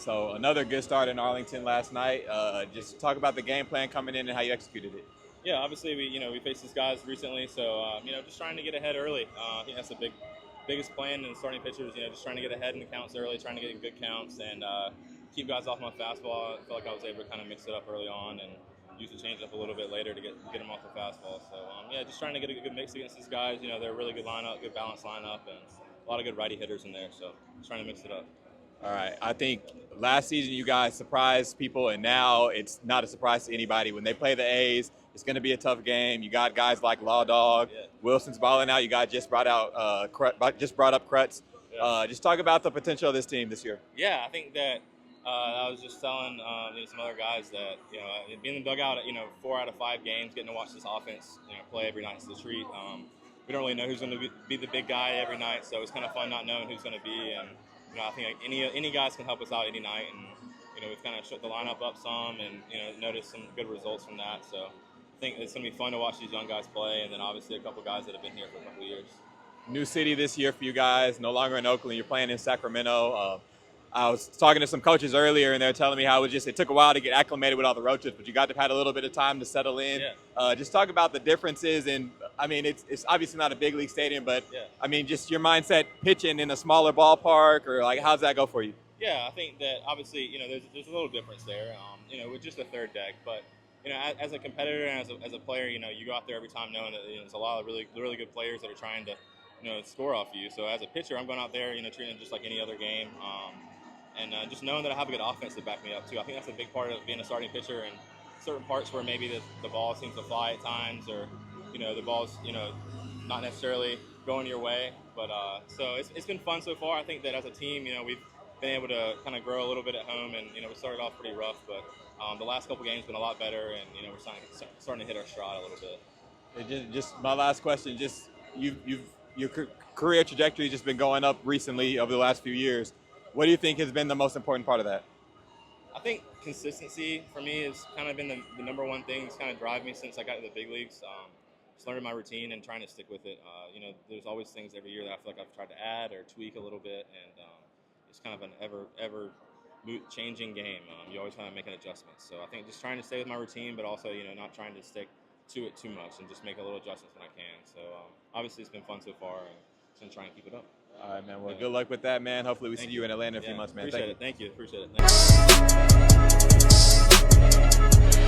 so another good start in Arlington last night. Just talk about the game plan coming in and how you executed it. Yeah, obviously we faced these guys recently, so just trying to get ahead early. I think that's the biggest plan in starting pitchers. Just trying to get ahead in the counts early, trying to get in good counts, and keep guys off my fastball. I feel like I was able to kind of mix it up early on and use the changeup a little bit later to get them off the fastball. So just trying to get a good mix against these guys. They're a really good lineup, good balanced lineup, and a lot of good righty hitters in there. So just trying to mix it up. All right. I think last season you guys surprised people, and now it's not a surprise to anybody. When they play the A's, it's going to be a tough game. You got guys like Law Dog, Yeah. Wilson's balling out. You guys just brought up Krutz. Yeah. Just talk about the potential of this team this year. Yeah, I think that I was just telling some other guys that being in the dugout at 4 out of 5 games, getting to watch this offense play every night is a treat. We don't really know who's going to be the big guy every night, so it's kind of fun not knowing who's going to be. And I think any guys can help us out any night, and we've kind of shut the lineup up some, and noticed some good results from that. So I think it's going to be fun to watch these young guys play, and then obviously a couple guys that have been here for a couple of years. New city this year for you guys, no longer in Oakland. You're playing in Sacramento. I was talking to some coaches earlier, and they were telling me how it took a while to get acclimated with all the road trips, but you got to have had a little bit of time to settle in. Yeah. Just talk about the differences, and I mean, it's obviously not a big league stadium, but Yeah. I mean, just your mindset pitching in a smaller ballpark, or like, how's that go for you? Yeah, I think that obviously there's a little difference there. With just a third deck, but as a competitor and as a player, you go out there every time knowing that there's a lot of really good players that are trying to score off you. So as a pitcher, I'm going out there treating it just like any other game. And just knowing that I have a good offense to back me up too. I think that's a big part of being a starting pitcher, and certain parts where maybe the ball seems to fly at times, or the ball's not necessarily going your way. But so it's been fun so far. I think that as a team, we've been able to kind of grow a little bit at home, and we started off pretty rough, but the last couple games been a lot better, and we're starting to hit our stride a little bit. Just my last question, just your career trajectory has just been going up recently over the last few years. What do you think has been the most important part of that? I think consistency for me has kind of been the number one thing that's kind of driven me since I got to the big leagues. Just learning my routine and trying to stick with it. There's always things every year that I feel like I've tried to add or tweak a little bit, and it's kind of an ever changing game. You always kind of making adjustments. So I think just trying to stay with my routine, but also not trying to stick to it too much, and just make a little adjustments when I can. So obviously it's been fun so far, and just gonna try and keep it up. All right, man. Well, good luck with that, man. Hopefully we see you in Atlanta in a few months, man. Appreciate it. Thank you. Appreciate it. Thank you.